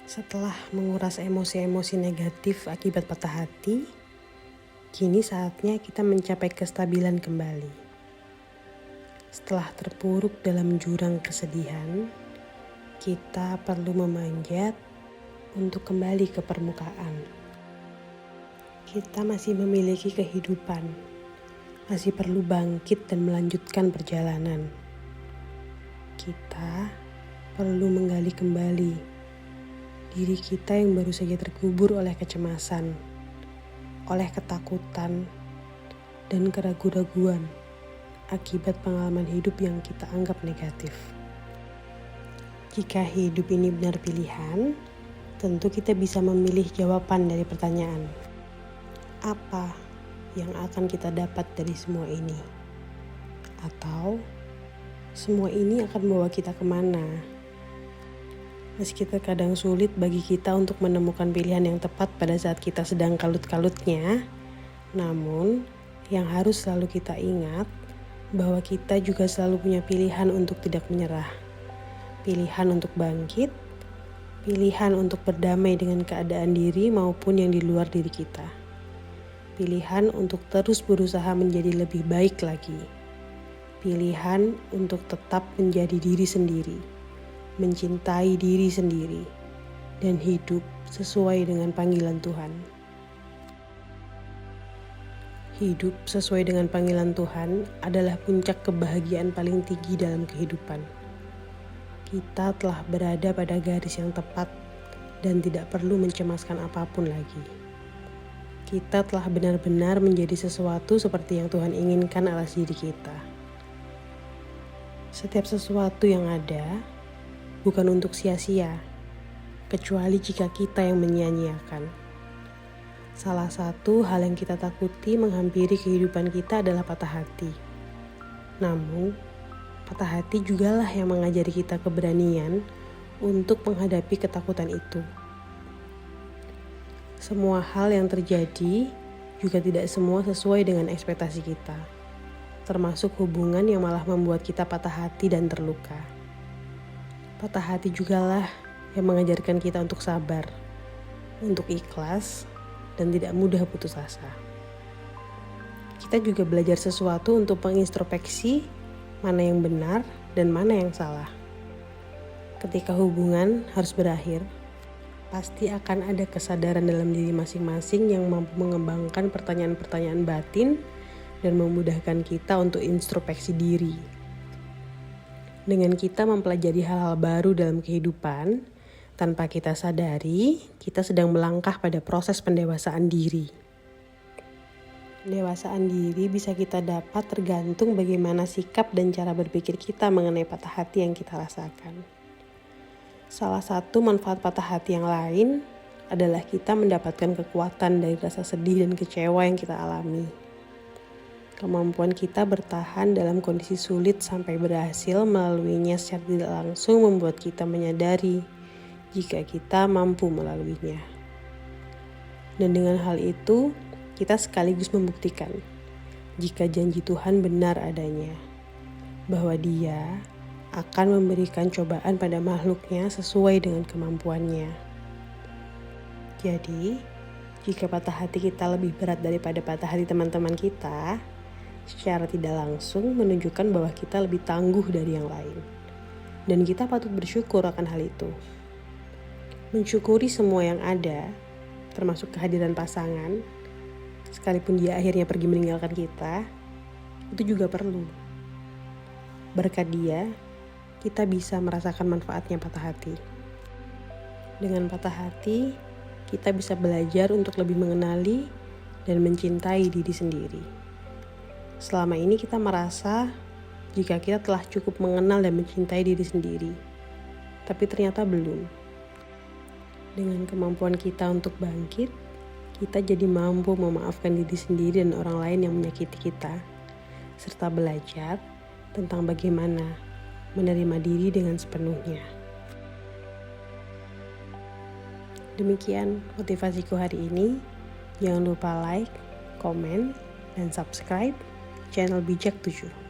Setelah menguras emosi-emosi negatif akibat patah hati, kini saatnya kita mencapai kestabilan kembali. Setelah terpuruk dalam jurang kesedihan, kita perlu memanjat untuk kembali ke permukaan. Kita masih memiliki kehidupan, masih perlu bangkit dan melanjutkan perjalanan. Kita perlu menggali kembali diri kita yang baru saja terkubur oleh kecemasan, oleh ketakutan, dan keraguan-raguan akibat pengalaman hidup yang kita anggap negatif. Jika hidup ini benar pilihan, tentu kita bisa memilih jawaban dari pertanyaan, apa yang akan kita dapat dari semua ini? Atau semua ini akan membawa kita kemana? Meski terkadang sulit bagi kita untuk menemukan pilihan yang tepat pada saat kita sedang kalut-kalutnya, namun yang harus selalu kita ingat bahwa kita juga selalu punya pilihan untuk tidak menyerah. Pilihan untuk bangkit, pilihan untuk berdamai dengan keadaan diri maupun yang di luar diri kita. Pilihan untuk terus berusaha menjadi lebih baik lagi. Pilihan untuk tetap menjadi diri sendiri, mencintai diri sendiri, dan hidup sesuai dengan panggilan Tuhan. Hidup sesuai dengan panggilan Tuhan adalah puncak kebahagiaan paling tinggi dalam kehidupan. Kita telah berada pada garis yang tepat dan tidak perlu mencemaskan apapun lagi. Kita telah benar-benar menjadi sesuatu seperti yang Tuhan inginkan atas diri kita. Setiap sesuatu yang ada bukan untuk sia-sia, kecuali jika kita yang menyia-nyiakan. Salah satu hal yang kita takuti menghampiri kehidupan kita adalah patah hati. Namun, patah hati jugalah yang mengajari kita keberanian untuk menghadapi ketakutan itu. Semua hal yang terjadi juga tidak semua sesuai dengan ekspektasi kita, termasuk hubungan yang malah membuat kita patah hati dan terluka. Patah hati jugalah yang mengajarkan kita untuk sabar, untuk ikhlas, dan tidak mudah putus asa. Kita juga belajar sesuatu untuk mengintrospeksi mana yang benar dan mana yang salah. Ketika hubungan harus berakhir, pasti akan ada kesadaran dalam diri masing-masing yang mampu mengembangkan pertanyaan-pertanyaan batin dan memudahkan kita untuk introspeksi diri. Dengan kita mempelajari hal-hal baru dalam kehidupan, tanpa kita sadari, kita sedang melangkah pada proses pendewasaan diri. Pendewasaan diri bisa kita dapat tergantung bagaimana sikap dan cara berpikir kita mengenai patah hati yang kita rasakan. Salah satu manfaat patah hati yang lain adalah kita mendapatkan kekuatan dari rasa sedih dan kecewa yang kita alami. Kemampuan kita bertahan dalam kondisi sulit sampai berhasil melaluinya secara tidak langsung membuat kita menyadari jika kita mampu melaluinya. Dan dengan hal itu, kita sekaligus membuktikan jika janji Tuhan benar adanya, bahwa Dia akan memberikan cobaan pada makhluknya sesuai dengan kemampuannya. Jadi, jika patah hati kita lebih berat daripada patah hati teman-teman kita, secara tidak langsung menunjukkan bahwa kita lebih tangguh dari yang lain. Dan kita patut bersyukur akan hal itu. Mensyukuri semua yang ada, termasuk kehadiran pasangan, sekalipun dia akhirnya pergi meninggalkan kita, itu juga perlu. Berkat dia, kita bisa merasakan manfaatnya patah hati. Dengan patah hati, kita bisa belajar untuk lebih mengenali dan mencintai diri sendiri. Selama ini kita merasa jika kita telah cukup mengenal dan mencintai diri sendiri, tapi ternyata belum. Dengan kemampuan kita untuk bangkit, kita jadi mampu memaafkan diri sendiri dan orang lain yang menyakiti kita, serta belajar tentang bagaimana menerima diri dengan sepenuhnya. Demikian motivasiku hari ini. Jangan lupa like, komen, dan subscribe channel Bijak 7.